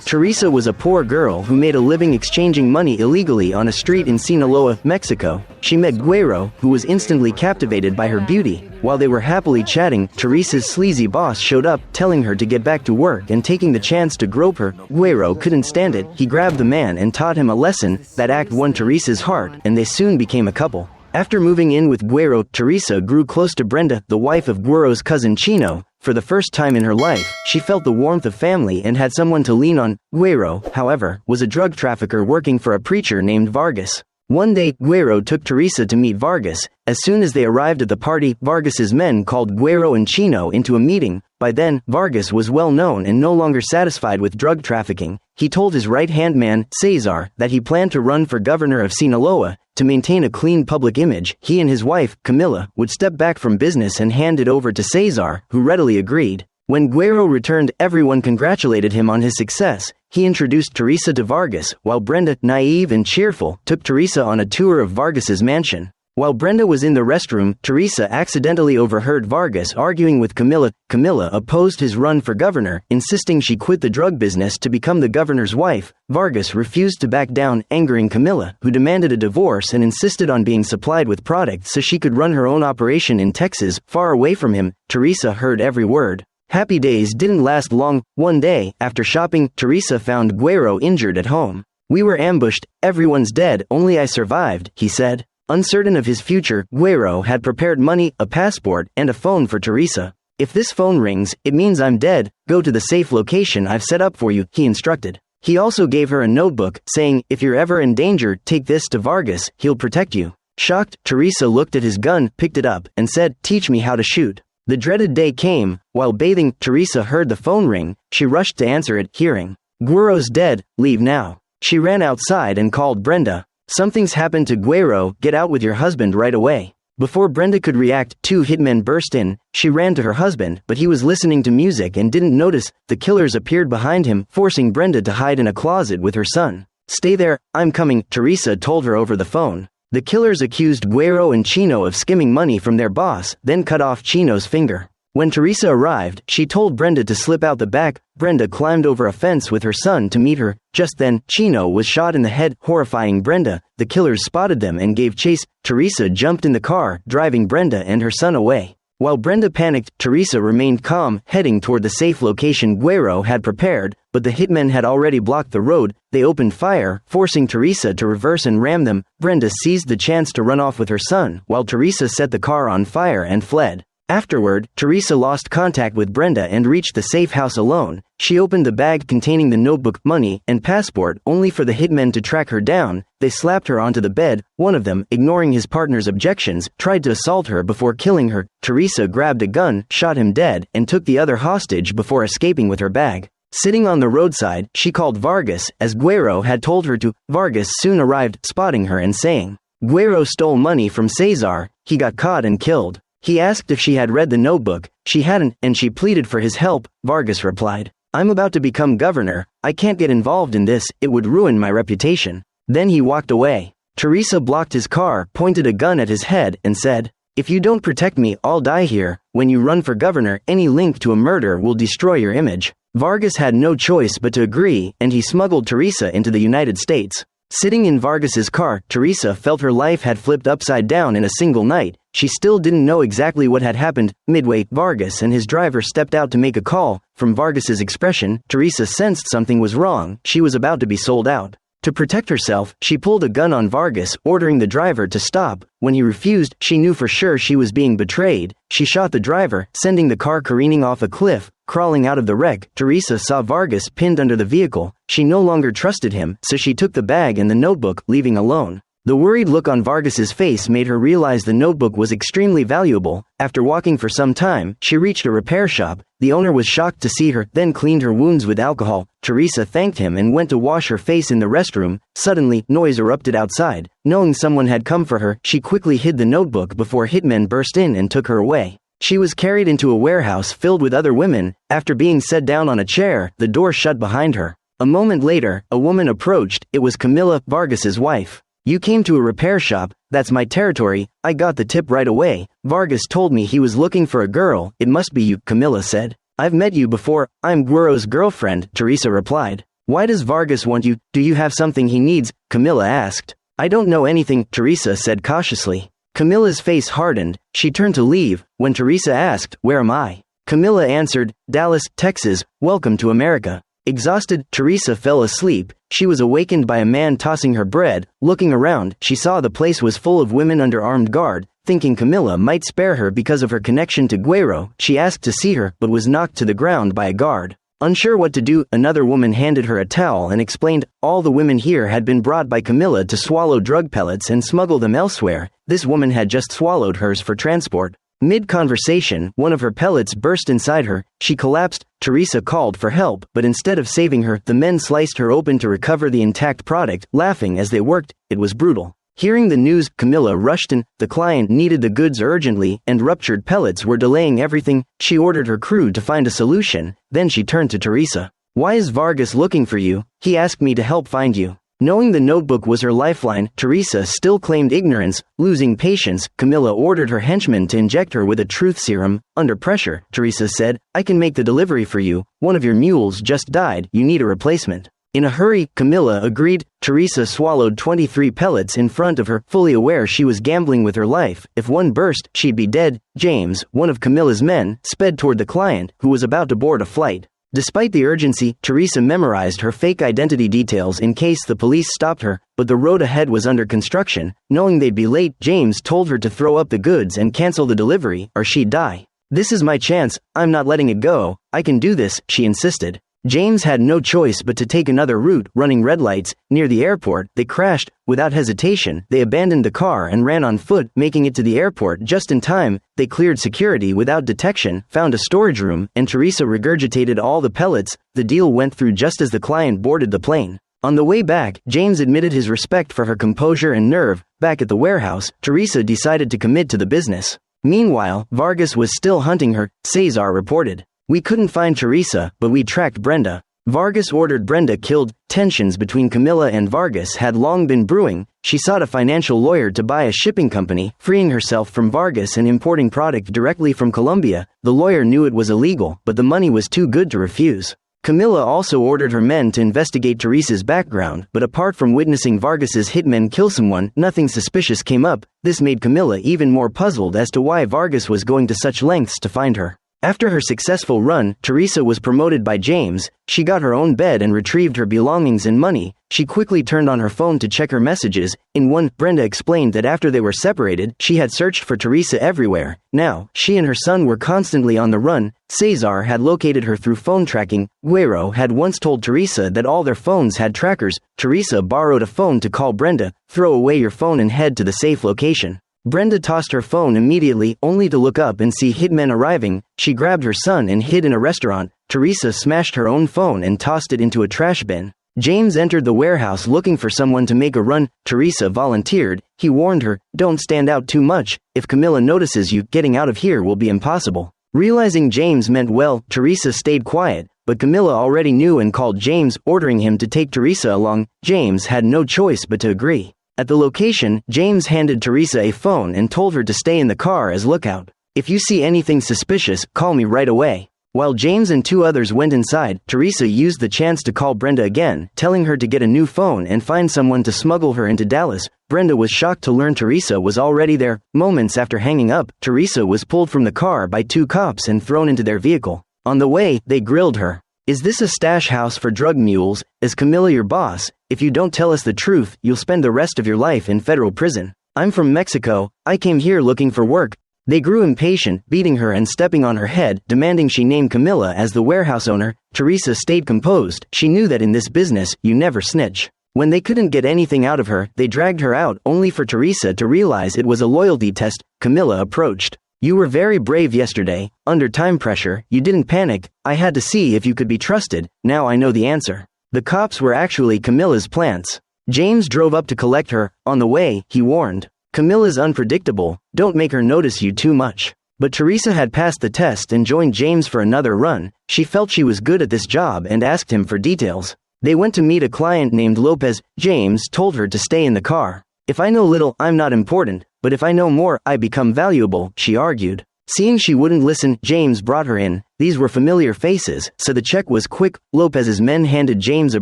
Teresa was a poor girl who made a living exchanging money illegally on a street in Sinaloa, Mexico. She met Guerrero, who was instantly captivated by her beauty. While they were happily chatting, Teresa's sleazy boss showed up, telling her to get back to work and taking the chance to grope her. Guerrero couldn't stand it. He grabbed the man and taught him a lesson. That act won Teresa's heart, and they soon became a couple. After moving in with Guerrero, Teresa grew close to Brenda, the wife of Guerrero's cousin Chino. For the first time in her life, she felt the warmth of family and had someone to lean on. Guerrero, however, was a drug trafficker working for a preacher named Vargas. One day, Guerrero took Teresa to meet Vargas. As soon as they arrived at the party, Vargas's men called Guerrero and Chino into a meeting. By then, Vargas was well known and no longer satisfied with drug trafficking. He told his right-hand man, Cesar, that he planned to run for governor of Sinaloa. To maintain a clean public image, he and his wife, Camila, would step back from business and hand it over to Cesar, who readily agreed. When Guerrero returned, everyone congratulated him on his success. He introduced Teresa to Vargas, while Brenda, naive and cheerful, took Teresa on a tour of Vargas's mansion. While Brenda was in the restroom, Teresa accidentally overheard Vargas arguing with Camila. Camila opposed his run for governor, insisting she quit the drug business to become the governor's wife. Vargas refused to back down, angering Camila, who demanded a divorce and insisted on being supplied with products so she could run her own operation in Texas, far away from him. Teresa heard every word. Happy days didn't last long. One day, after shopping, Teresa found Guerrero injured at home. "We were ambushed, everyone's dead, only I survived," he said. Uncertain of his future, Guerrero had prepared money, a passport, and a phone for Teresa. "If this phone rings, it means I'm dead. Go to the safe location I've set up for you," he instructed. He also gave her a notebook, saying, "If you're ever in danger, take this to Vargas, he'll protect you." Shocked, Teresa looked at his gun, picked it up, and said, "Teach me how to shoot." The dreaded day came. While bathing, Teresa heard the phone ring. She rushed to answer it, hearing, "Guerrero's dead, leave now." She ran outside and called Brenda. "Something's happened to Guerrero, get out with your husband right away." Before Brenda could react, two hitmen burst in. She ran to her husband, but he was listening to music and didn't notice. The killers appeared behind him, forcing Brenda to hide in a closet with her son. "Stay there, I'm coming," Teresa told her over the phone. The killers accused Guerrero and Chino of skimming money from their boss, then cut off Chino's finger. When Teresa arrived, she told Brenda to slip out the back. Brenda climbed over a fence with her son to meet her. Just then, Chino was shot in the head, horrifying Brenda. The killers spotted them and gave chase. Teresa jumped in the car, driving Brenda and her son away. While Brenda panicked, Teresa remained calm, heading toward the safe location Guerrero had prepared, but the hitmen had already blocked the road. They opened fire, forcing Teresa to reverse and ram them. Brenda seized the chance to run off with her son, while Teresa set the car on fire and fled. Afterward, Teresa lost contact with Brenda and reached the safe house alone. She opened the bag containing the notebook, money, and passport, only for the hitmen to track her down. They slapped her onto the bed. One of them, ignoring his partner's objections, tried to assault her before killing her. Teresa grabbed a gun, shot him dead, and took the other hostage before escaping with her bag. Sitting on the roadside, she called Vargas, as Guerrero had told her to. Vargas soon arrived, spotting her and saying, "Guerrero stole money from Cesar. He got caught and killed." He asked if she had read the notebook. She hadn't, and she pleaded for his help. Vargas replied, "I'm about to become governor. I can't get involved in this, it would ruin my reputation." Then he walked away. Teresa blocked his car, pointed a gun at his head, and said, "If you don't protect me, I'll die here. When you run for governor, any link to a murder will destroy your image." Vargas had no choice but to agree, and he smuggled Teresa into the United States. Sitting in Vargas's car, Teresa felt her life had flipped upside down in a single night. She still didn't know exactly what had happened. Midway, Vargas and his driver stepped out to make a call. From Vargas's expression, Teresa sensed something was wrong. She was about to be sold out. To protect herself, she pulled a gun on Vargas, ordering the driver to stop. When he refused, she knew for sure she was being betrayed. She shot the driver, sending the car careening off a cliff. Crawling out of the wreck, Teresa saw Vargas pinned under the vehicle. She no longer trusted him, so she took the bag and the notebook, leaving alone. The worried look on Vargas's face made her realize the notebook was extremely valuable. After walking for some time, she reached a repair shop. The owner was shocked to see her, then cleaned her wounds with alcohol. Teresa thanked him and went to wash her face in the restroom. Suddenly, noise erupted outside. Knowing someone had come for her, she quickly hid the notebook before hitmen burst in and took her away. She was carried into a warehouse filled with other women. After being set down on a chair, the door shut behind her. A moment later, a woman approached. It was Camila, Vargas's wife. "You came to a repair shop. That's my territory. I got the tip right away. Vargas told me he was looking for a girl. It must be you," Camila said. "I've met you before. I'm Guerrero's girlfriend," Teresa replied. Why does Vargas want you? Do you have something he needs? Camilla asked. I don't know anything, Teresa said cautiously. Camilla's face hardened. She turned to leave, when Teresa asked, where am I? Camilla answered, Dallas, Texas, welcome to America. Exhausted, Teresa fell asleep. She was awakened by a man tossing her bread. Looking around, she saw the place was full of women under armed guard. Thinking Camilla might spare her because of her connection to Guerrero, she asked to see her but was knocked to the ground by a guard. Unsure what to do, another woman handed her a towel and explained, all the women here had been brought by Camilla to swallow drug pellets and smuggle them elsewhere. This woman had just swallowed hers for transport. Mid-conversation, one of her pellets burst inside her. She collapsed. Teresa called for help, but instead of saving her, the men sliced her open to recover the intact product, laughing as they worked. It was brutal. Hearing the news, Camilla rushed in. The client needed the goods urgently, and ruptured pellets were delaying everything. She ordered her crew to find a solution. Then she turned to Teresa. Why is Vargas looking for you? He asked me to help find you. Knowing the notebook was her lifeline, Teresa still claimed ignorance. Losing patience, Camilla ordered her henchmen to inject her with a truth serum. Under pressure, Teresa said, I can make the delivery for you. One of your mules just died. You need a replacement. In a hurry, Camilla agreed. Teresa swallowed 23 pellets in front of her, fully aware she was gambling with her life. If one burst, she'd be dead. James, one of Camilla's men, sped toward the client, who was about to board a flight. Despite the urgency, Teresa memorized her fake identity details in case the police stopped her, but the road ahead was under construction. Knowing they'd be late, James told her to throw up the goods and cancel the delivery, or she'd die. This is my chance. I'm not letting it go. I can do this, she insisted. James had no choice but to take another route, running red lights. Near the airport, they crashed. Without hesitation, they abandoned the car and ran on foot, making it to the airport just in time. They cleared security without detection, found a storage room, and Teresa regurgitated all the pellets. The deal went through just as the client boarded the plane. On the way back, James admitted his respect for her composure and nerve. Back at the warehouse, Teresa decided to commit to the business. Meanwhile, Vargas was still hunting her, Cesar reported. We couldn't find Teresa, but we tracked Brenda. Vargas ordered Brenda killed. Tensions between Camilla and Vargas had long been brewing. She sought a financial lawyer to buy a shipping company, freeing herself from Vargas and importing product directly from Colombia. The lawyer knew it was illegal, but the money was too good to refuse. Camilla also ordered her men to investigate Teresa's background, but apart from witnessing Vargas's hitmen kill someone, nothing suspicious came up. This made Camilla even more puzzled as to why Vargas was going to such lengths to find her. After her successful run, Teresa was promoted by James. She got her own bed and retrieved her belongings and money. She quickly turned on her phone to check her messages. In one, Brenda explained that after they were separated, she had searched for Teresa everywhere. Now, she and her son were constantly on the run. Cesar had located her through phone tracking. Guerrero had once told Teresa that all their phones had trackers. Teresa borrowed a phone to call Brenda. Throw away your phone and head to the safe location. Brenda tossed her phone immediately, only to look up and see hitmen arriving. She grabbed her son and hid in a restaurant. Teresa smashed her own phone and tossed it into a trash bin. James entered the warehouse looking for someone to make a run. Teresa volunteered. He warned her, don't stand out too much. If Camilla notices you, getting out of here will be impossible. Realizing James meant well, Teresa stayed quiet, but Camilla already knew and called James, ordering him to take Teresa along. James had no choice but to agree. At the location, James handed Teresa a phone and told her to stay in the car as lookout. If you see anything suspicious, call me right away. While James and two others went inside, Teresa used the chance to call Brenda again, telling her to get a new phone and find someone to smuggle her into Dallas. Brenda was shocked to learn Teresa was already there. Moments after hanging up, Teresa was pulled from the car by two cops and thrown into their vehicle. On the way, they grilled her. Is this a stash house for drug mules? Is Camilla your boss? If you don't tell us the truth, you'll spend the rest of your life in federal prison. I'm from Mexico. I came here looking for work. They grew impatient, beating her and stepping on her head, demanding she name Camilla as the warehouse owner. Teresa stayed composed. She knew that in this business, you never snitch. When they couldn't get anything out of her, they dragged her out, only for Teresa to realize it was a loyalty test. Camilla approached. You were very brave yesterday. Under time pressure, you didn't panic. I had to see if you could be trusted. Now I know the answer. The cops were actually Camilla's plants. James drove up to collect her. On the way, he warned. Camilla's unpredictable. Don't make her notice you too much. But Teresa had passed the test and joined James for another run. She felt she was good at this job and asked him for details. They went to meet a client named Lopez. James told her to stay in the car. If I know little, I'm not important. But if I know more, I become valuable, she argued. Seeing she wouldn't listen, James brought her in. These were familiar faces, so the check was quick. Lopez's men handed James a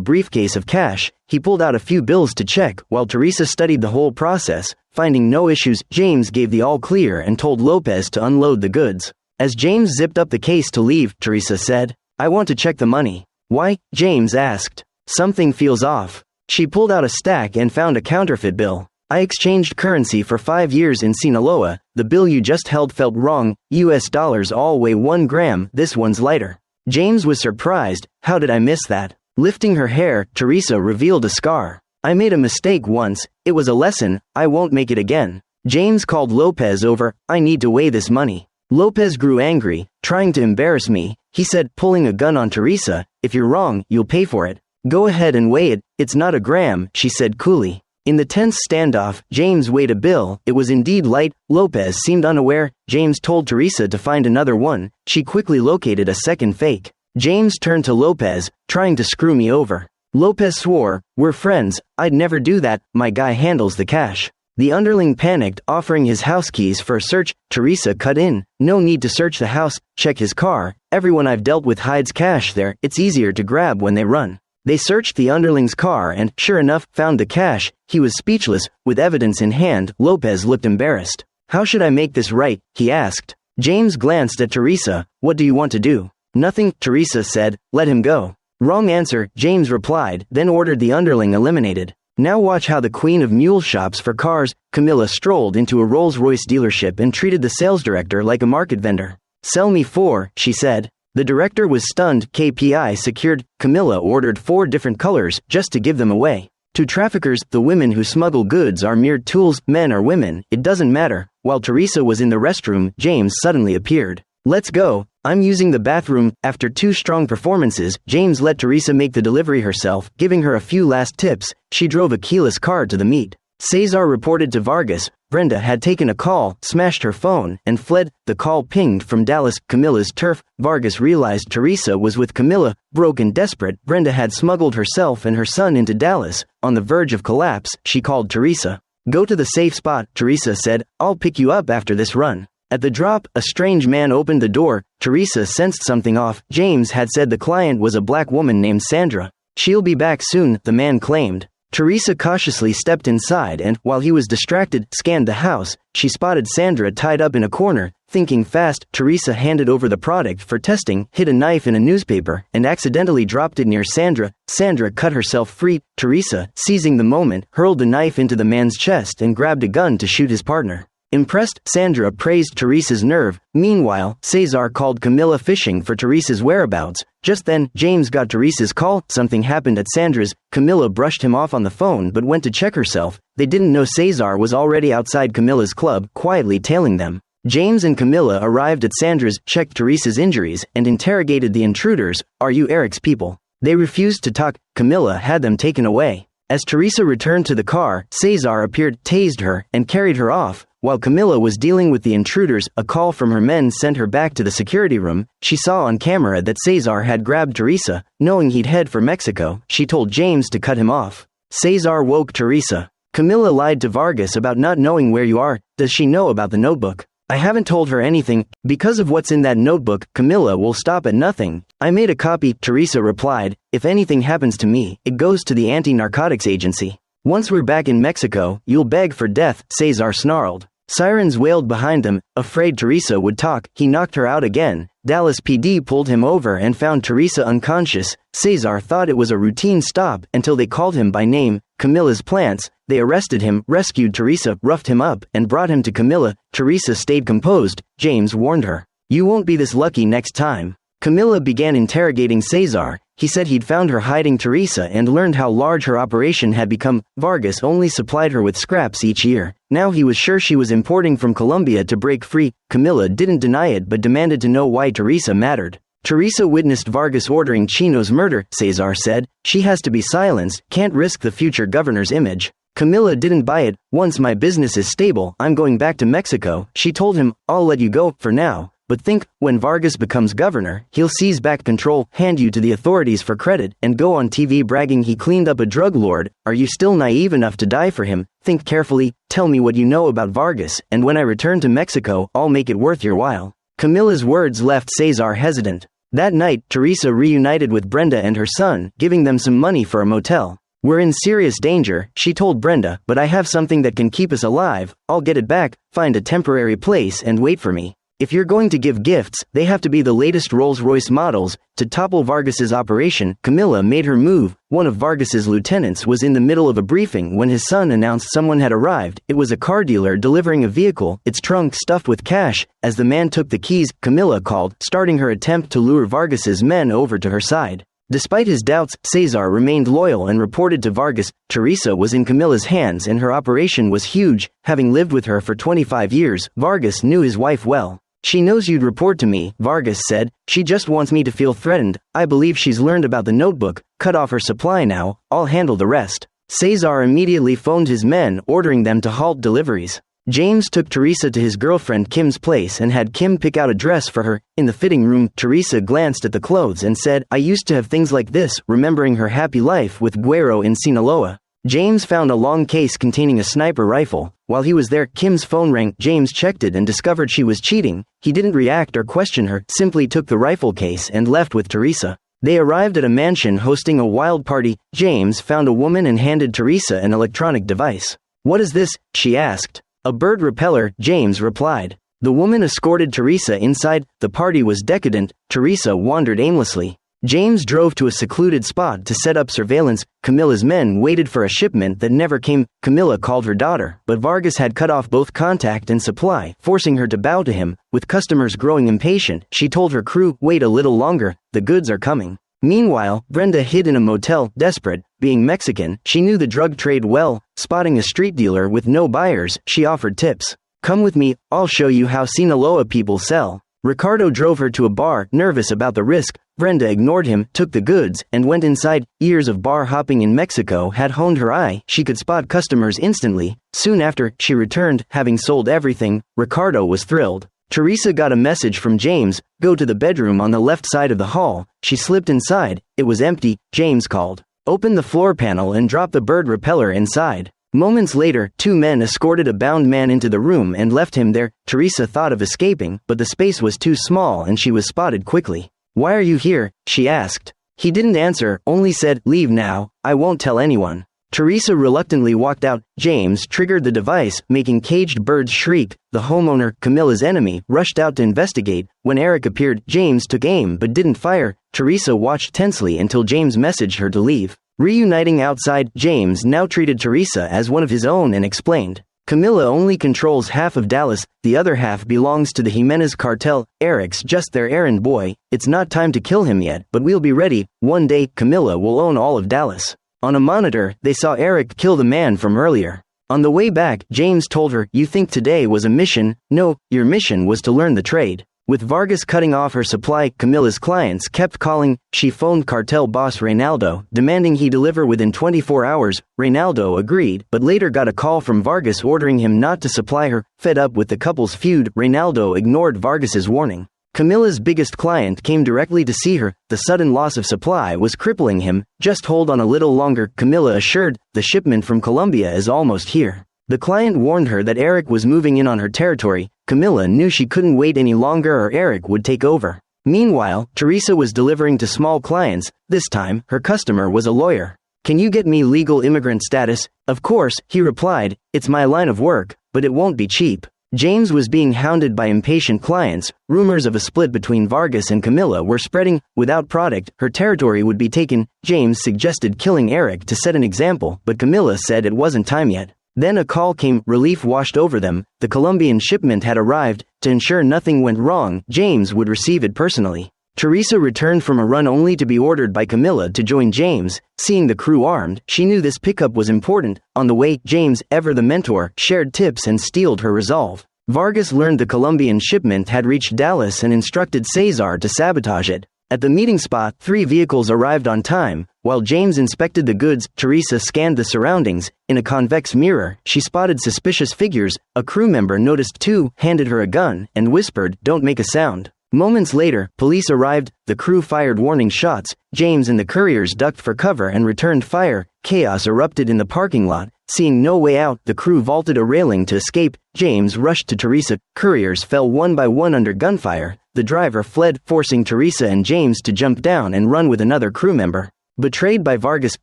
briefcase of cash. He pulled out a few bills to check, while Teresa studied the whole process. Finding no issues, James gave the all-clear and told Lopez to unload the goods. As James zipped up the case to leave, Teresa said, "I want to check the money." "Why?" James asked. "Something feels off." She pulled out a stack and found a counterfeit bill. "I exchanged currency for 5 years in Sinaloa. The bill you just held felt wrong. US dollars all weigh 1 gram, this one's lighter." James was surprised. "How did I miss that?" Lifting her hair, Teresa revealed a scar. "I made a mistake once. It was a lesson. I won't make it again." James called Lopez over. "I need to weigh this money." Lopez grew angry. "Trying to embarrass me," he said, pulling a gun on Teresa. "If you're wrong, you'll pay for it." "Go ahead and weigh it. It's not a gram," she said coolly. In the tense standoff, James weighed a bill. It was indeed light. Lopez seemed unaware. James told Teresa to find another one. She quickly located a second fake. James turned to Lopez, "Trying to screw me over." Lopez swore, "We're friends. I'd never do that. My guy handles the cash." The underling panicked, offering his house keys for a search. Teresa cut in. "No need to search the house. Check his car. Everyone I've dealt with hides cash there. It's easier to grab when they run." They searched the underling's car and, sure enough, found the cash. He was speechless. With evidence in hand, Lopez looked embarrassed. "How should I make this right?" he asked. James glanced at Teresa. "What do you want to do?" "Nothing," Teresa said. "Let him go." "Wrong answer," James replied, then ordered the underling eliminated. "Now watch how the queen of mule shops for cars." Camilla strolled into a Rolls-Royce dealership and treated the sales director like a market vendor. "Sell me 4, she said. The director was stunned. KPI secured. Camilla ordered 4 different colors, just to give them away. To traffickers, the women who smuggle goods are mere tools. Men or women, it doesn't matter. While Teresa was in the restroom, James suddenly appeared. "Let's go. I'm using the bathroom." After 2 strong performances, James let Teresa make the delivery herself, giving her a few last tips. She drove a keyless car to the meet. Cesar reported to Vargas. Brenda had taken a call, smashed her phone, and fled. The call pinged from Dallas, Camilla's turf. Vargas realized Teresa was with Camilla. Broke and desperate, Brenda had smuggled herself and her son into Dallas. On the verge of collapse, she called Teresa. "Go to the safe spot," Teresa said. "I'll pick you up after this run." At the drop, a strange man opened the door. Teresa sensed something off. James had said the client was a black woman named Sandra. "She'll be back soon," the man claimed. Teresa cautiously stepped inside and, while he was distracted, scanned the house. She spotted Sandra tied up in a corner. Thinking fast, Teresa handed over the product for testing, hid a knife in a newspaper, and accidentally dropped it near Sandra. Sandra cut herself free. Teresa, seizing the moment, hurled the knife into the man's chest and grabbed a gun to shoot his partner. Impressed, Sandra praised Teresa's nerve. Meanwhile, Cesar called Camilla fishing for Teresa's whereabouts. Just then, James got Teresa's call. Something happened at Sandra's. Camilla brushed him off on the phone but went to check herself. They didn't know Cesar was already outside Camilla's club, quietly tailing them. James and Camilla arrived at Sandra's, checked Teresa's injuries, and interrogated the intruders. "Are you Eric's people?" They refused to talk. Camilla had them taken away. As Teresa returned to the car, Cesar appeared, tased her, and carried her off. While Camilla was dealing with the intruders, a call from her men sent her back to the security room. She saw on camera that Cesar had grabbed Teresa. Knowing he'd head for Mexico, she told James to cut him off. Cesar woke Teresa. "Camilla lied to Vargas about not knowing where you are. Does she know about the notebook?" "I haven't told her anything. Because of what's in that notebook, Camilla will stop at nothing. I made a copy," Teresa replied. "If anything happens to me, it goes to the anti-narcotics agency. Once we're back in Mexico, you'll beg for death," Cesar snarled. Sirens wailed behind them. Afraid Teresa would talk, he knocked her out again. Dallas PD pulled him over and found Teresa unconscious. Cesar thought it was a routine stop until they called him by name. Camilla's plants. They arrested him, rescued Teresa, roughed him up, and brought him to Camilla. Teresa stayed composed. James warned her. "You won't be this lucky next time." Camilla began interrogating Cesar. He said he'd found her hiding Teresa and learned how large her operation had become. Vargas only supplied her with scraps each year. Now he was sure she was importing from Colombia to break free. Camilla didn't deny it but demanded to know why Teresa mattered. Teresa witnessed Vargas ordering Chino's murder, Cesar said. She has to be silenced, can't risk the future governor's image. Camilla didn't buy it. "Once my business is stable, I'm going back to Mexico," she told him. "I'll let you go, for now, But think, when Vargas becomes governor, he'll seize back control, hand you to the authorities for credit, and go on TV bragging he cleaned up a drug lord. Are you still naive enough to die for him? Think carefully, tell me what you know about Vargas, and when I return to Mexico, I'll make it worth your while." Camilla's words left Cesar hesitant. That night, Teresa reunited with Brenda and her son, giving them some money for a motel. "We're in serious danger," she told Brenda, "but I have something that can keep us alive. I'll get it back, find a temporary place and wait for me. If you're going to give gifts, they have to be the latest Rolls-Royce models." To topple Vargas's operation, Camilla made her move. One of Vargas's lieutenants was in the middle of a briefing when his son announced someone had arrived. It was a car dealer delivering a vehicle, its trunk stuffed with cash. As the man took the keys, Camilla called, starting her attempt to lure Vargas's men over to her side. Despite his doubts, Cesar remained loyal and reported to Vargas. Teresa was in Camilla's hands and her operation was huge. Having lived with her for 25 years, Vargas knew his wife well. "She knows you'd report to me," Vargas said. "She just wants me to feel threatened. I believe she's learned about the notebook. Cut off her supply now. I'll handle the rest." Cesar immediately phoned his men, ordering them to halt deliveries. James took Teresa to his girlfriend Kim's place and had Kim pick out a dress for her. In the fitting room, Teresa glanced at the clothes and said, "I used to have things like this," remembering her happy life with Guerrero in Sinaloa. James found a long case containing a sniper rifle. While he was there, Kim's phone rang. James checked it and discovered she was cheating. He didn't react or question her, simply took the rifle case and left with Teresa. They arrived at a mansion hosting a wild party. James found a woman and handed Teresa an electronic device. "What is this?" she asked. "A bird repeller," James replied. The woman escorted Teresa inside. The party was decadent. Teresa wandered aimlessly. James drove to a secluded spot to set up surveillance. Camilla's men waited for a shipment that never came. Camilla called her daughter, but Vargas had cut off both contact and supply, forcing her to bow to him. With customers growing impatient, she told her crew, "Wait a little longer, the goods are coming." Meanwhile, Brenda hid in a motel, desperate. Being Mexican, she knew the drug trade well. Spotting a street dealer with no buyers, she offered tips. "Come with me, I'll show you how Sinaloa people sell." Ricardo drove her to a bar, nervous about the risk. Brenda ignored him, took the goods, and went inside. Years of bar hopping in Mexico had honed her eye. She could spot customers instantly. Soon after, she returned, having sold everything. Ricardo was thrilled. Teresa got a message from James, "Go to the bedroom on the left side of the hall." She slipped inside. It was empty. James called, "Open the floor panel and drop the bird repeller inside." Moments later, two men escorted a bound man into the room and left him there. Teresa thought of escaping, but the space was too small and she was spotted quickly. "Why are you here?" she asked. He didn't answer, only said, "Leave now, I won't tell anyone." Teresa reluctantly walked out. James triggered the device, making caged birds shriek. The homeowner, Camilla's enemy, rushed out to investigate. When Eric appeared, James took aim but didn't fire. Teresa watched tensely until James messaged her to leave. Reuniting outside, James now treated Teresa as one of his own and explained, "Camilla only controls half of Dallas, the other half belongs to the Jimenez cartel. Eric's just their errand boy. It's not time to kill him yet, but we'll be ready. One day, Camilla will own all of Dallas." On a monitor, they saw Eric kill the man from earlier. On the way back, James told her, "You think today was a mission? No, your mission was to learn the trade." With Vargas cutting off her supply, Camilla's clients kept calling. She phoned cartel boss Reynaldo, demanding he deliver within 24 hours. Reynaldo agreed, but later got a call from Vargas ordering him not to supply her. Fed up with the couple's feud, Reynaldo ignored Vargas's warning. Camilla's biggest client came directly to see her. The sudden loss of supply was crippling him. "Just hold on a little longer," Camilla assured. "The shipment from Colombia is almost here." The client warned her that Eric was moving in on her territory. Camilla knew she couldn't wait any longer or Eric would take over. Meanwhile, Teresa was delivering to small clients. This time, her customer was a lawyer. "Can you get me legal immigrant status?" "Of course," he replied. "It's my line of work, but it won't be cheap." James was being hounded by impatient clients. Rumors of a split between Vargas and Camilla were spreading. Without product, her territory would be taken. James suggested killing Eric to set an example, but Camilla said it wasn't time yet. Then a call came. Relief washed over them. The Colombian shipment had arrived. To ensure nothing went wrong, James would receive it personally. Teresa returned from a run only to be ordered by Camilla to join James. Seeing the crew armed, she knew this pickup was important. On the way, James, ever the mentor, shared tips and steeled her resolve. Vargas learned the Colombian shipment had reached Dallas and instructed Cesar to sabotage it. At the meeting spot, 3 vehicles arrived on time. While James inspected the goods, Teresa scanned the surroundings. In a convex mirror, she spotted suspicious figures. A crew member noticed too, handed her a gun, and whispered, "Don't make a sound." Moments later, police arrived. The crew fired warning shots. James and the couriers ducked for cover and returned fire. Chaos erupted in the parking lot. Seeing no way out, the crew vaulted a railing to escape. James rushed to Teresa. Couriers fell one by one under gunfire. The driver fled, forcing Teresa and James to jump down and run with another crew member. Betrayed by Vargas,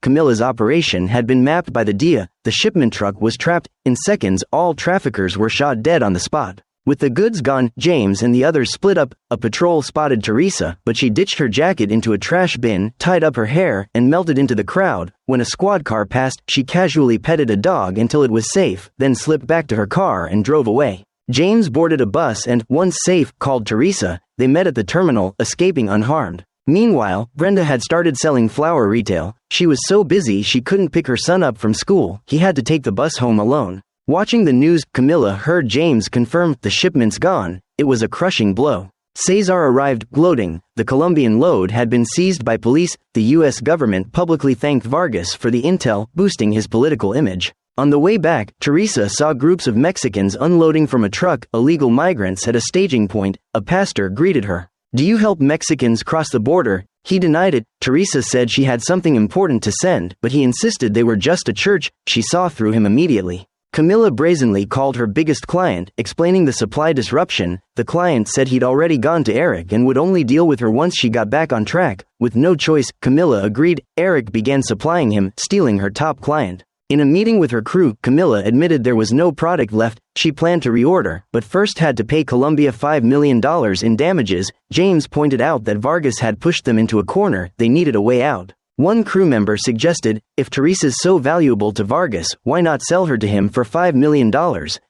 Camilla's operation had been mapped by the DEA. The shipment truck was trapped. In seconds, all traffickers were shot dead on the spot. With the goods gone, James and the others split up. A patrol spotted Teresa, but she ditched her jacket into a trash bin, tied up her hair, and melted into the crowd. When a squad car passed, she casually petted a dog until it was safe, then slipped back to her car and drove away. James boarded a bus and, once safe, called Teresa. They met at the terminal, escaping unharmed. Meanwhile, Brenda had started selling flower retail. She was so busy she couldn't pick her son up from school. He had to take the bus home alone. Watching the news, Camilla heard James confirm the shipment's gone. It was a crushing blow. Cesar arrived, gloating. The Colombian load had been seized by police. The U.S. government publicly thanked Vargas for the intel, boosting his political image. On the way back, Teresa saw groups of Mexicans unloading from a truck, illegal migrants at a staging point. A pastor greeted her. "Do you help Mexicans cross the border?" He denied it. Teresa said she had something important to send, but he insisted they were just a church. She saw through him immediately. Camilla brazenly called her biggest client, explaining the supply disruption. The client said he'd already gone to Eric and would only deal with her once she got back on track. With no choice, Camilla agreed. Eric began supplying him, stealing her top client. In a meeting with her crew, Camilla admitted there was no product left. She planned to reorder, but first had to pay Colombia $5 million in damages. James pointed out that Vargas had pushed them into a corner. They needed a way out. One crew member suggested, "If Teresa's so valuable to Vargas, why not sell her to him for $5 million?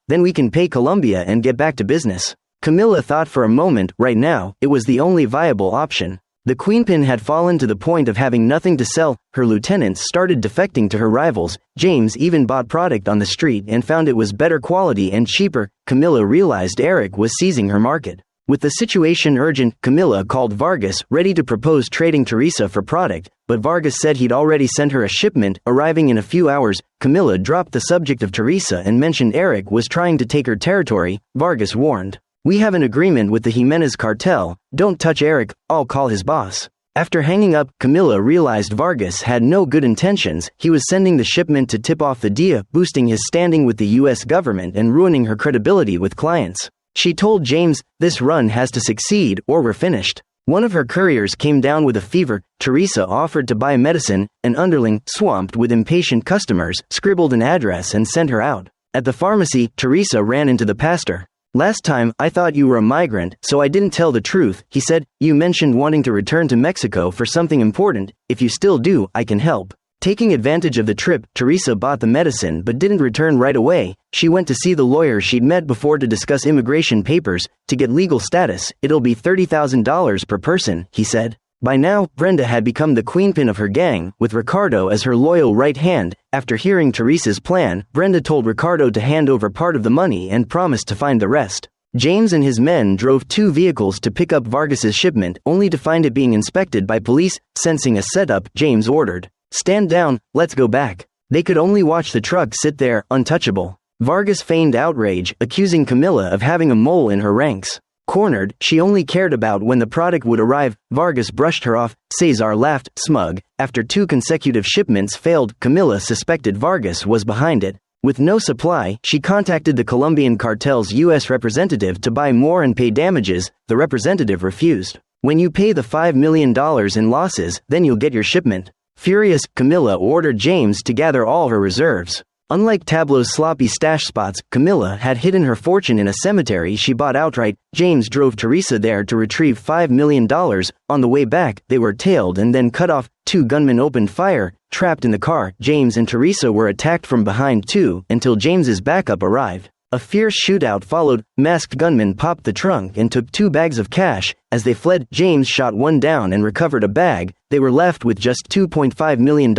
Then we can pay Colombia and get back to business." Camilla thought for a moment. Right now, it was the only viable option. The Queenpin had fallen to the point of having nothing to sell. Her lieutenants started defecting to her rivals. James even bought product on the street and found it was better quality and cheaper. Camilla realized Eric was seizing her market. With the situation urgent, Camilla called Vargas, ready to propose trading Teresa for product, but Vargas said he'd already sent her a shipment, arriving in a few hours. Camilla dropped the subject of Teresa and mentioned Eric was trying to take her territory. Vargas warned, "We have an agreement with the Jimenez cartel. Don't touch Eric, I'll call his boss." After hanging up, Camilla realized Vargas had no good intentions. He was sending the shipment to tip off the DEA, boosting his standing with the U.S. government and ruining her credibility with clients. She told James, "This run has to succeed or we're finished." One of her couriers came down with a fever. Teresa offered to buy medicine. An underling, swamped with impatient customers, scribbled an address and sent her out. At the pharmacy, Teresa ran into the pastor. "Last time, I thought you were a migrant, so I didn't tell the truth," he said. "You mentioned wanting to return to Mexico for something important. If you still do, I can help." Taking advantage of the trip, Teresa bought the medicine but didn't return right away. She went to see the lawyer she'd met before to discuss immigration papers. "To get legal status, it'll be $30,000 per person," he said. By now, Brenda had become the queenpin of her gang, with Ricardo as her loyal right hand. After hearing Teresa's plan, Brenda told Ricardo to hand over part of the money and promised to find the rest. James and his men drove 2 vehicles to pick up Vargas's shipment, only to find it being inspected by police. Sensing a setup, James ordered, "Stand down, let's go back." They could only watch the truck sit there, untouchable. Vargas feigned outrage, accusing Camilla of having a mole in her ranks. Cornered, she only cared about when the product would arrive. Vargas brushed her off. Cesar laughed, smug. After 2 consecutive shipments failed, Camilla suspected Vargas was behind it. With no supply, she contacted the Colombian cartel's U.S. representative to buy more and pay damages. The representative refused. "When you pay the $5 million in losses, then you'll get your shipment." Furious, Camilla ordered James to gather all her reserves. Unlike Tableau's sloppy stash spots, Camilla had hidden her fortune in a cemetery she bought outright. James drove Teresa there to retrieve $5 million. On the way back, they were tailed and then cut off. 2 gunmen opened fire. Trapped in the car, James and Teresa were attacked from behind too, until James's backup arrived. A fierce shootout followed. Masked gunmen popped the trunk and took 2 bags of cash. As they fled, James shot one down and recovered a bag. They were left with just $2.5 million.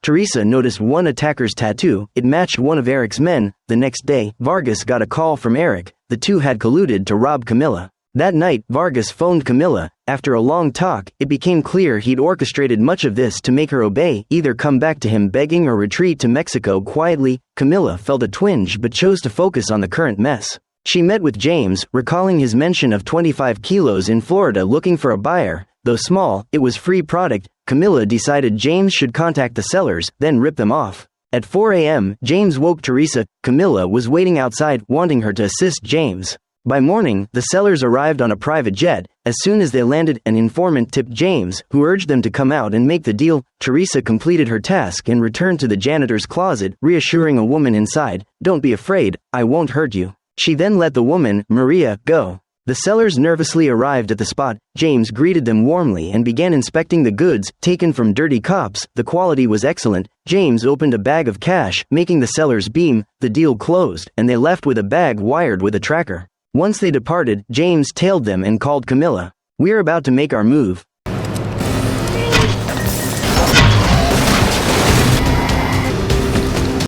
Teresa noticed one attacker's tattoo. It matched one of Eric's men. The next day, Vargas got a call from Eric. The two had colluded to rob Camilla. That night, Vargas phoned Camilla. After a long talk, it became clear he'd orchestrated much of this to make her obey, either come back to him begging or retreat to Mexico quietly. Camilla felt a twinge but chose to focus on the current mess. She met with James, recalling his mention of 25 kilos in Florida looking for a buyer. Though small, it was free product. Camilla decided James should contact the sellers, then rip them off. At 4 a.m., James woke Teresa. Camilla was waiting outside, wanting her to assist James. By morning, the sellers arrived on a private jet. As soon as they landed, an informant tipped James, who urged them to come out and make the deal. Teresa completed her task and returned to the janitor's closet, reassuring a woman inside, "Don't be afraid, I won't hurt you." She then let the woman, Maria, go. The sellers nervously arrived at the spot. James greeted them warmly and began inspecting the goods, taken from dirty cops. The quality was excellent. James opened a bag of cash, making the sellers beam. The deal closed, and they left with a bag wired with a tracker. Once they departed, James tailed them and called Camilla. "We're about to make our move."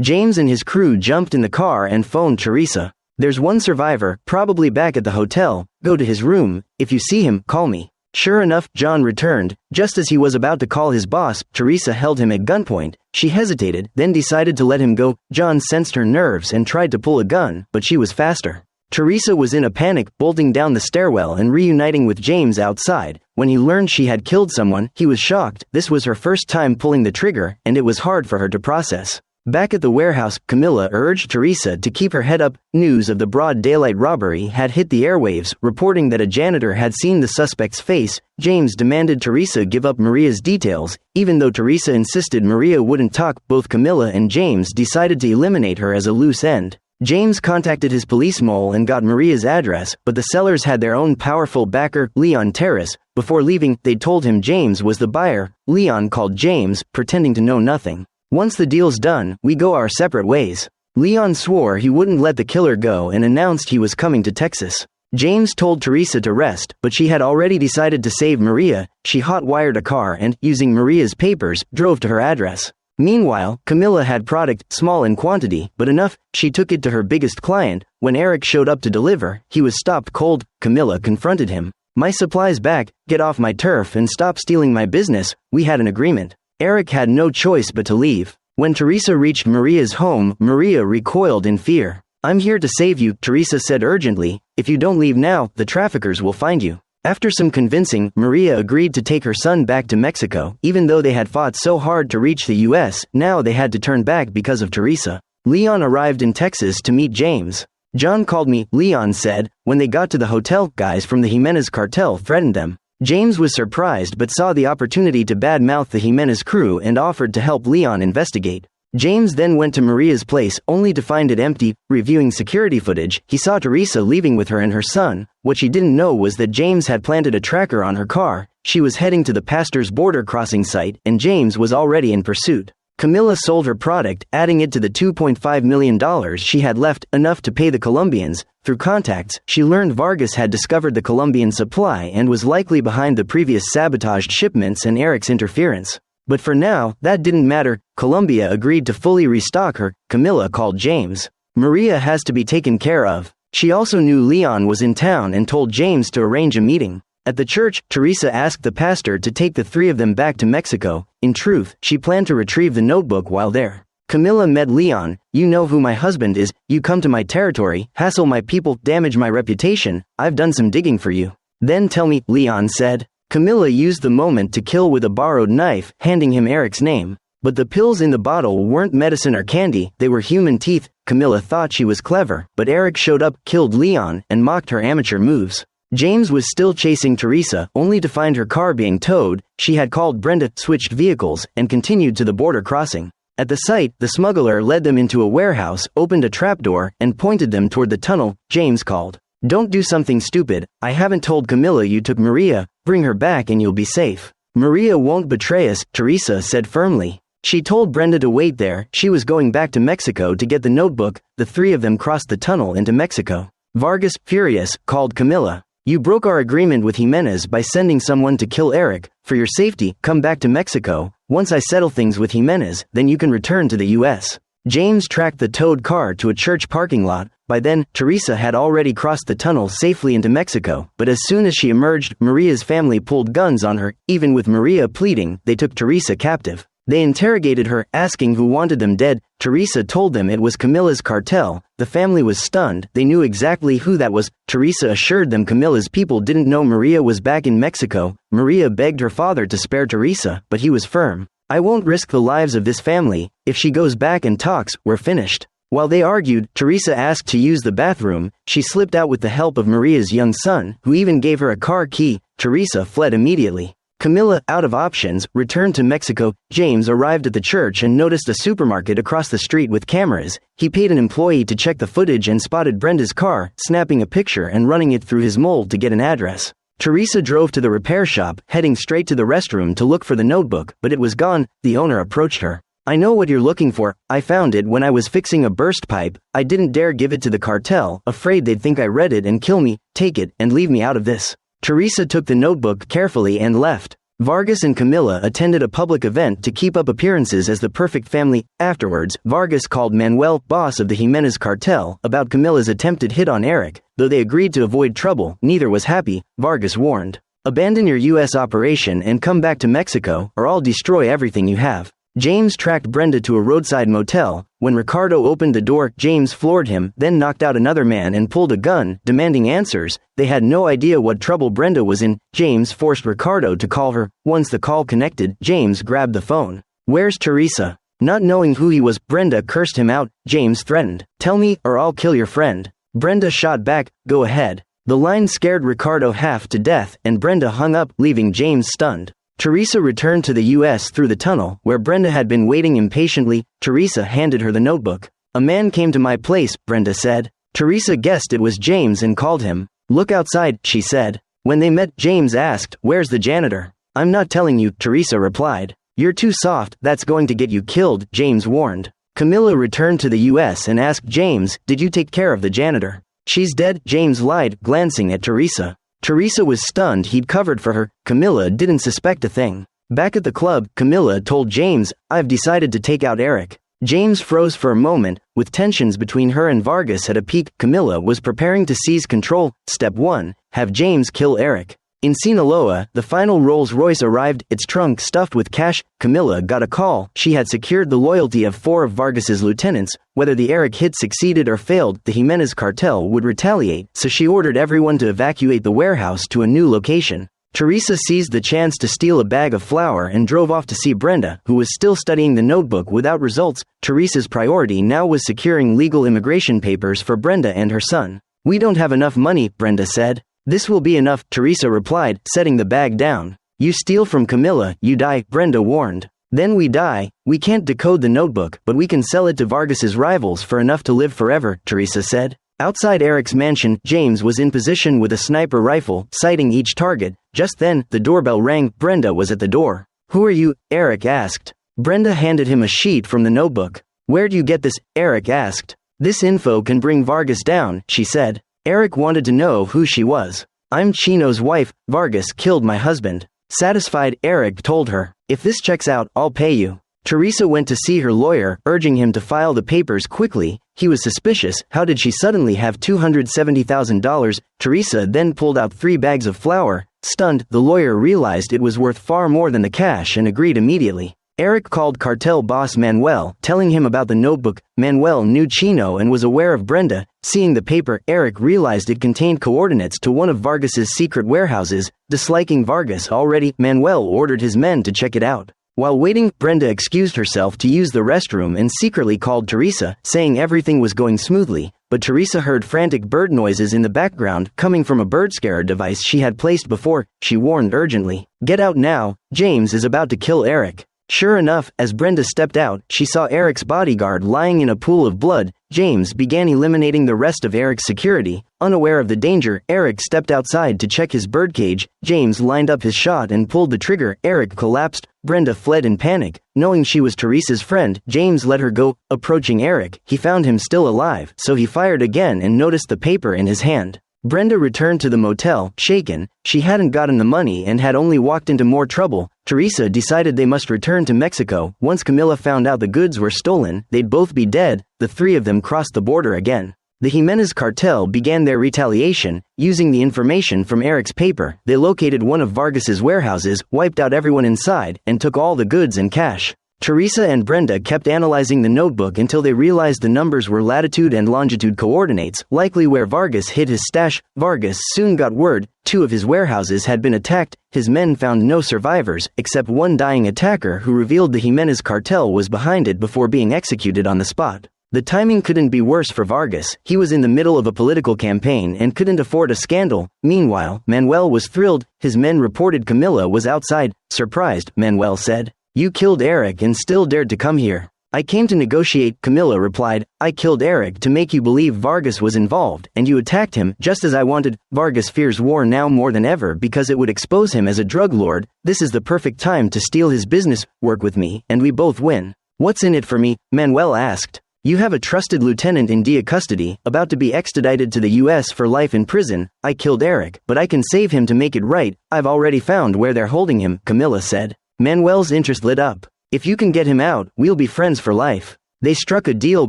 James and his crew jumped in the car and phoned Teresa. "There's one survivor, probably back at the hotel. Go to his room. If you see him, call me." Sure enough, John returned. Just as he was about to call his boss, Teresa held him at gunpoint. She hesitated, then decided to let him go. John sensed her nerves and tried to pull a gun, but she was faster. Teresa was in a panic, bolting down the stairwell and reuniting with James outside. When he learned she had killed someone, he was shocked. This was her first time pulling the trigger, and it was hard for her to process. Back at the warehouse, Camilla urged Teresa to keep her head up. News of the broad daylight robbery had hit the airwaves, reporting that a janitor had seen the suspect's face. James demanded Teresa give up Maria's details. Even though Teresa insisted Maria wouldn't talk, both Camilla and James decided to eliminate her as a loose end. James contacted his police mole and got Maria's address, but the sellers had their own powerful backer, Leon Terrace. Before leaving, they told him James was the buyer. Leon called James, pretending to know nothing. "Once the deal's done, we go our separate ways." Leon swore he wouldn't let the killer go and announced he was coming to Texas. James told Teresa to rest, but she had already decided to save Maria. She hot-wired a car and, using Maria's papers, drove to her address. Meanwhile, Camilla had product, small in quantity, but enough. She took it to her biggest client. When Eric showed up to deliver, he was stopped cold. Camilla confronted him. "My supplies back, get off my turf and stop stealing my business. We had an agreement." Eric had no choice but to leave. When Teresa reached Maria's home, Maria recoiled in fear. "I'm here to save you," Teresa said urgently. "If you don't leave now, the traffickers will find you." After some convincing, Maria agreed to take her son back to Mexico. Even though they had fought so hard to reach the U.S., now they had to turn back because of Teresa. Leon arrived in Texas to meet James. "John called me," Leon said. When they got to the hotel, guys from the Jimenez cartel threatened them. James was surprised but saw the opportunity to badmouth the Jimenez crew and offered to help Leon investigate. James then went to Maria's place, only to find it empty. Reviewing security footage, he saw Teresa leaving with her and her son. What she didn't know was that James had planted a tracker on her car. She was heading to the pastor's border crossing site, and James was already in pursuit. Camilla sold her product, adding it to the $2.5 million she had left, enough to pay the Colombians. Through contacts, she learned Vargas had discovered the Colombian supply and was likely behind the previous sabotaged shipments and Eric's interference. But for now, that didn't matter. Colombia agreed to fully restock her. Camilla called James. "Maria has to be taken care of." She also knew Leon was in town and told James to arrange a meeting. At the church, Teresa asked the pastor to take the three of them back to Mexico. In truth, she planned to retrieve the notebook while there. Camilla met Leon. "You know who my husband is. You come to my territory, hassle my people, damage my reputation. I've done some digging for you. Then tell me," Leon said. Camilla used the moment to kill with a borrowed knife, handing him Eric's name. But the pills in the bottle weren't medicine or candy, they were human teeth. Camilla thought she was clever, but Eric showed up, killed Leon, and mocked her amateur moves. James was still chasing Teresa, only to find her car being towed. She had called Brenda, switched vehicles, and continued to the border crossing. At the site, the smuggler led them into a warehouse, opened a trapdoor, and pointed them toward the tunnel. James called. "Don't do something stupid. I haven't told Camilla you took Maria. Bring her back and you'll be safe." "Maria won't betray us," Teresa said firmly. She told Brenda to wait there. She was going back to Mexico to get the notebook. The three of them crossed the tunnel into Mexico. Vargas, furious, called Camilla. "You broke our agreement with Jimenez by sending someone to kill Eric. For your safety, come back to Mexico. Once I settle things with Jimenez, then you can return to the U.S." James tracked the towed car to a church parking lot. By then, Teresa had already crossed the tunnel safely into Mexico, but as soon as she emerged, Maria's family pulled guns on her. Even with Maria pleading, they took Teresa captive. They interrogated her, asking who wanted them dead. Teresa told them it was Camilla's cartel. The family was stunned. They knew exactly who that was. Teresa assured them Camilla's people didn't know Maria was back in Mexico. Maria begged her father to spare Teresa, but he was firm. "I won't risk the lives of this family. If she goes back and talks, we're finished." While they argued, Teresa asked to use the bathroom. She slipped out with the help of Maria's young son, who even gave her a car key. Teresa fled immediately. Camilla, out of options, returned to Mexico. James arrived at the church and noticed a supermarket across the street with cameras. He paid an employee to check the footage and spotted Brenda's car, snapping a picture and running it through his mold to get an address. Teresa drove to the repair shop, heading straight to the restroom to look for the notebook, but it was gone. The owner approached her. "I know what you're looking for. I found it when I was fixing a burst pipe. I didn't dare give it to the cartel, afraid they'd think I read it and kill me. Take it and leave me out of this." Teresa took the notebook carefully and left. Vargas and Camilla attended a public event to keep up appearances as the perfect family. Afterwards, Vargas called Manuel, boss of the Jimenez cartel, about Camilla's attempted hit on Eric. Though they agreed to avoid trouble, neither was happy. Vargas warned, "Abandon your U.S. operation and come back to Mexico, or I'll destroy everything you have." James tracked Brenda to a roadside motel. When Ricardo opened the door, James floored him, then knocked out another man and pulled a gun, demanding answers. They had no idea what trouble Brenda was in. James forced Ricardo to call her. Once the call connected, James grabbed the phone. "Where's Teresa?" Not knowing who he was, Brenda cursed him out. James threatened, "Tell me, or I'll kill your friend." Brenda shot back, "Go ahead." The line scared Ricardo half to death, and Brenda hung up, leaving James stunned. Teresa returned to the U.S. through the tunnel, where Brenda had been waiting impatiently. Teresa handed her the notebook. "A man came to my place," Brenda said. Teresa guessed it was James and called him. "Look outside," she said. When they met, James asked, "Where's the janitor?" "I'm not telling you," Teresa replied. "You're too soft, that's going to get you killed," James warned. Camilla returned to the U.S. and asked James, "Did you take care of the janitor?" "She's dead," James lied, glancing at Teresa. Teresa was stunned. He'd covered for her. Camilla didn't suspect a thing. Back at the club, Camilla told James, "I've decided to take out Eric." James froze for a moment. With tensions between her and Vargas at a peak, Camilla was preparing to seize control. Step 1. Have James kill Eric. In Sinaloa, the final Rolls-Royce arrived, its trunk stuffed with cash. Camilla got a call. She had secured the loyalty of 4 of Vargas's lieutenants. Whether the Eric hit succeeded or failed, the Jimenez cartel would retaliate, so she ordered everyone to evacuate the warehouse to a new location. Teresa seized the chance to steal a bag of flour and drove off to see Brenda, who was still studying the notebook without results. Teresa's priority now was securing legal immigration papers for Brenda and her son. "We don't have enough money," Brenda said. "This will be enough," Teresa replied, setting the bag down. "You steal from Camilla, you die," Brenda warned. "Then we die. We can't decode the notebook, but we can sell it to Vargas's rivals for enough to live forever," Teresa said. Outside Eric's mansion, James was in position with a sniper rifle, sighting each target. Just then, the doorbell rang. Brenda was at the door. "Who are you?" Eric asked. Brenda handed him a sheet from the notebook. "Where'd you get this?" Eric asked. "This info can bring Vargas down," she said. Eric wanted to know who she was. "I'm Chino's wife. Vargas killed my husband." Satisfied, Eric told her, "If this checks out, I'll pay you." Teresa went to see her lawyer, urging him to file the papers quickly. He was suspicious. How did she suddenly have $270,000? Teresa then pulled out 3 bags of flour. Stunned, the lawyer realized it was worth far more than the cash and agreed immediately. Eric called cartel boss Manuel, telling him about the notebook. Manuel knew Chino and was aware of Brenda. Seeing the paper, Eric realized it contained coordinates to one of Vargas's secret warehouses. Disliking Vargas already, Manuel ordered his men to check it out. While waiting, Brenda excused herself to use the restroom and secretly called Teresa, saying everything was going smoothly. But Teresa heard frantic bird noises in the background, coming from a bird scarer device she had placed before. She warned urgently, "Get out now. James is about to kill Eric." Sure enough, as Brenda stepped out, she saw Eric's bodyguard lying in a pool of blood. James began eliminating the rest of Eric's security. Unaware of the danger, Eric stepped outside to check his birdcage. James lined up his shot and pulled the trigger. Eric collapsed. Brenda fled in panic. Knowing she was Teresa's friend, James let her go. Approaching Eric, he found him still alive, so he fired again and noticed the paper in his hand. Brenda returned to the motel, shaken. She hadn't gotten the money and had only walked into more trouble. Teresa decided they must return to Mexico. Once Camilla found out the goods were stolen, they'd both be dead. The 3 of them crossed the border again. The Jimenez cartel began their retaliation, using the information from Eric's paper. They located one of Vargas's warehouses, wiped out everyone inside, and took all the goods and cash. Teresa and Brenda kept analyzing the notebook until they realized the numbers were latitude and longitude coordinates, likely where Vargas hid his stash. Vargas soon got word 2 of his warehouses had been attacked. His men found no survivors, except one dying attacker who revealed the Jimenez cartel was behind it before being executed on the spot. The timing couldn't be worse for Vargas. He was in the middle of a political campaign and couldn't afford a scandal. Meanwhile, Manuel was thrilled. His men reported Camilla was outside. Surprised, Manuel said, "You killed Eric and still dared to come here." "I came to negotiate," Camilla replied. "I killed Eric to make you believe Vargas was involved, and you attacked him just as I wanted." Vargas fears war now more than ever because it would expose him as a drug lord. "This is the perfect time to steal his business. Work with me, and we both win." "What's in it for me?" Manuel asked. "You have a trusted lieutenant in DEA custody, about to be extradited to the US for life in prison. I killed Eric, but I can save him to make it right. I've already found where they're holding him," Camilla said. Manuel's interest lit up. "If you can get him out, we'll be friends for life." They struck a deal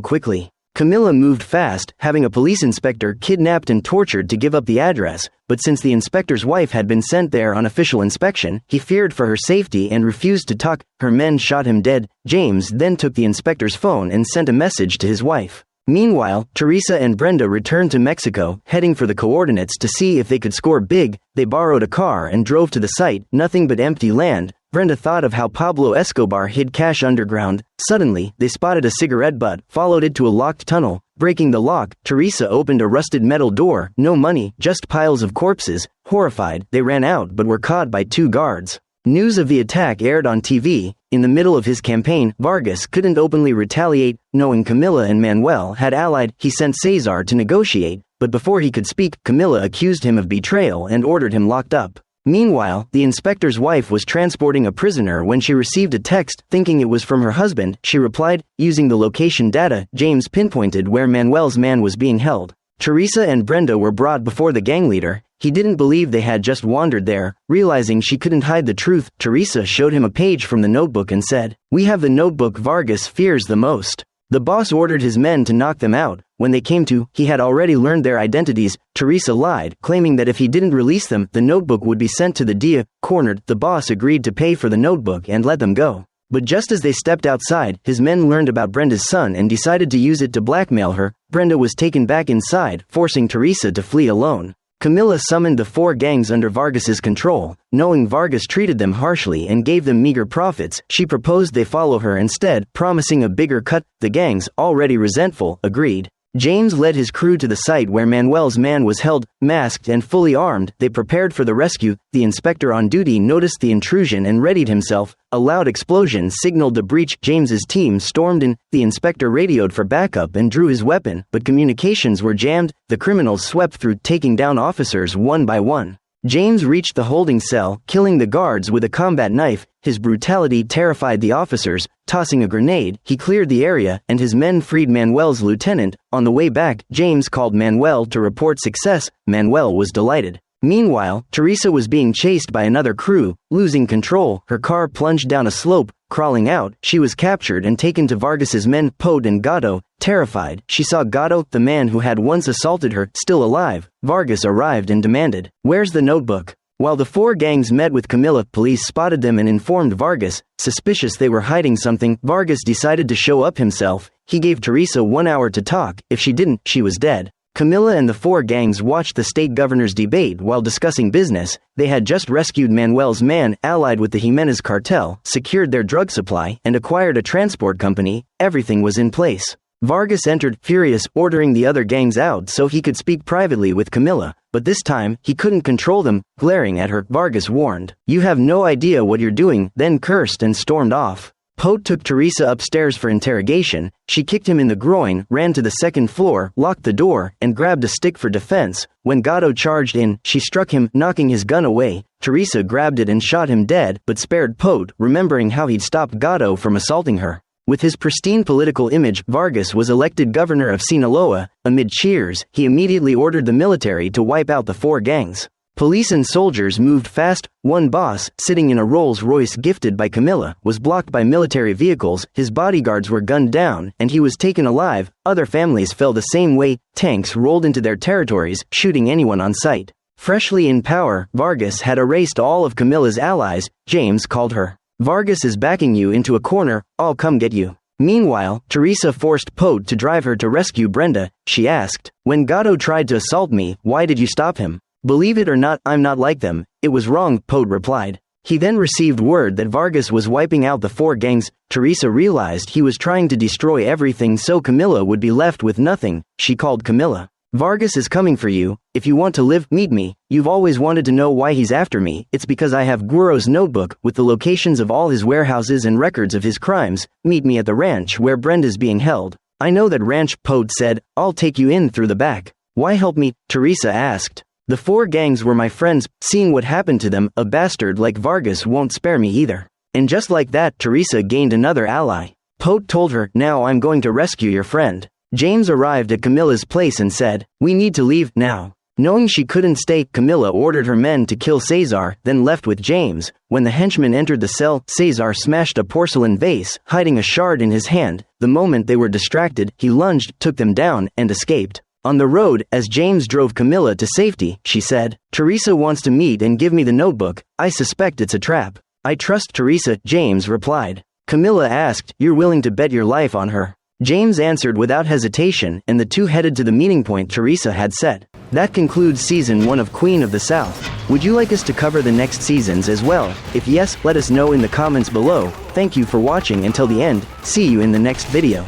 quickly. Camilla moved fast, having a police inspector kidnapped and tortured to give up the address, but since the inspector's wife had been sent there on official inspection, he feared for her safety and refused to talk. Her men shot him dead. James then took the inspector's phone and sent a message to his wife. Meanwhile, Teresa and Brenda returned to Mexico, heading for the coordinates to see if they could score big. They borrowed a car and drove to the site, nothing but empty land. Brenda thought of how Pablo Escobar hid cash underground. Suddenly, they spotted a cigarette butt, followed it to a locked tunnel. Breaking the lock, Teresa opened a rusted metal door. No money, just piles of corpses. Horrified, they ran out but were caught by 2 guards. News of the attack aired on TV. In the middle of his campaign, Vargas couldn't openly retaliate. Knowing Camilla and Manuel had allied, he sent Cesar to negotiate, but before he could speak, Camilla accused him of betrayal and ordered him locked up. Meanwhile, the inspector's wife was transporting a prisoner when she received a text. Thinking it was from her husband, she replied. Using the location data, James pinpointed where Manuel's man was being held. Teresa and Brenda were brought before the gang leader. He didn't believe they had just wandered there. Realizing she couldn't hide the truth, Teresa showed him a page from the notebook and said, "We have the notebook Vargas fears the most." The boss ordered his men to knock them out. When they came to, he had already learned their identities. Teresa lied, claiming that if he didn't release them, the notebook would be sent to the DEA. Cornered, the boss agreed to pay for the notebook and let them go. But just as they stepped outside, his men learned about Brenda's son and decided to use it to blackmail her. Brenda was taken back inside, forcing Teresa to flee alone. Camilla summoned the 4 gangs under Vargas's control. Knowing Vargas treated them harshly and gave them meager profits, she proposed they follow her instead, promising a bigger cut. The gangs, already resentful, agreed. James led his crew to the site where Manuel's man was held. Masked and fully armed, they prepared for the rescue. The inspector on duty noticed the intrusion and readied himself. A loud explosion signaled the breach. James's team stormed in. The inspector radioed for backup and drew his weapon, but communications were jammed. The criminals swept through, taking down officers one by one. James reached the holding cell, killing the guards with a combat knife. His brutality terrified the officers. Tossing a grenade, he cleared the area, and his men freed Manuel's lieutenant. On the way back, James called Manuel to report success. Manuel was delighted. Meanwhile, Teresa was being chased by another crew. Losing control, her car plunged down a slope. Crawling out, she was captured and taken to Vargas's men, Pote and Gatto. Terrified, she saw Gatto, the man who had once assaulted her, still alive. Vargas arrived and demanded, "Where's the notebook?" While the 4 gangs met with Camilla, police spotted them and informed Vargas. Suspicious they were hiding something, Vargas decided to show up himself. He gave Teresa 1 hour to talk. If she didn't, she was dead. Camilla and the 4 gangs watched the state governor's debate while discussing business. They had just rescued Manuel's man, allied with the Jimenez cartel, secured their drug supply, and acquired a transport company. Everything was in place. Vargas entered, furious, ordering the other gangs out so he could speak privately with Camilla. But this time, he couldn't control them. Glaring at her, Vargas warned, "You have no idea what you're doing," then cursed and stormed off. Pote took Teresa upstairs for interrogation. She kicked him in the groin, ran to the 2nd floor, locked the door, and grabbed a stick for defense. When Gatto charged in, she struck him, knocking his gun away. Teresa grabbed it and shot him dead, but spared Pote, remembering how he'd stopped Gatto from assaulting her. With his pristine political image, Vargas was elected governor of Sinaloa. Amid cheers, he immediately ordered the military to wipe out the 4 gangs. Police and soldiers moved fast. One boss, sitting in a Rolls-Royce gifted by Camilla, was blocked by military vehicles, his bodyguards were gunned down, and he was taken alive. Other families fell the same way. Tanks rolled into their territories, shooting anyone on sight. Freshly in power, Vargas had erased all of Camilla's allies. James called her. "Vargas is backing you into a corner, I'll come get you." Meanwhile, Teresa forced Poe to drive her to rescue Brenda. She asked, "When Gatto tried to assault me, why did you stop him?" "Believe it or not, I'm not like them. It was wrong," Poe replied. He then received word that Vargas was wiping out the 4 gangs. Teresa realized he was trying to destroy everything so Camilla would be left with nothing. She called Camilla. "Vargas is coming for you. If you want to live, meet me. You've always wanted to know why he's after me. It's because I have Guiro's notebook with the locations of all his warehouses and records of his crimes. Meet me at the ranch where Brenda's being held." "I know that ranch," Poe said. "I'll take you in through the back." "Why help me?" Teresa asked. "The 4 gangs were my friends. Seeing what happened to them, a bastard like Vargas won't spare me either." And just like that, Teresa gained another ally. Poe told her, "Now I'm going to rescue your friend." James arrived at Camilla's place and said, "We need to leave now." Knowing she couldn't stay, Camilla ordered her men to kill Cesar, then left with James. When the henchmen entered the cell, Cesar smashed a porcelain vase, hiding a shard in his hand. The moment they were distracted, he lunged, took them down, and escaped. On the road, as James drove Camilla to safety, she said, "Teresa wants to meet and give me the notebook. I suspect it's a trap." "I trust Teresa," James replied. Camilla asked, "You're willing to bet your life on her?" James answered without hesitation, and the two headed to the meeting point Teresa had set. That concludes Season 1 of Queen of the South. Would you like us to cover the next seasons as well? If yes, let us know in the comments below. Thank you for watching until the end. See you in the next video.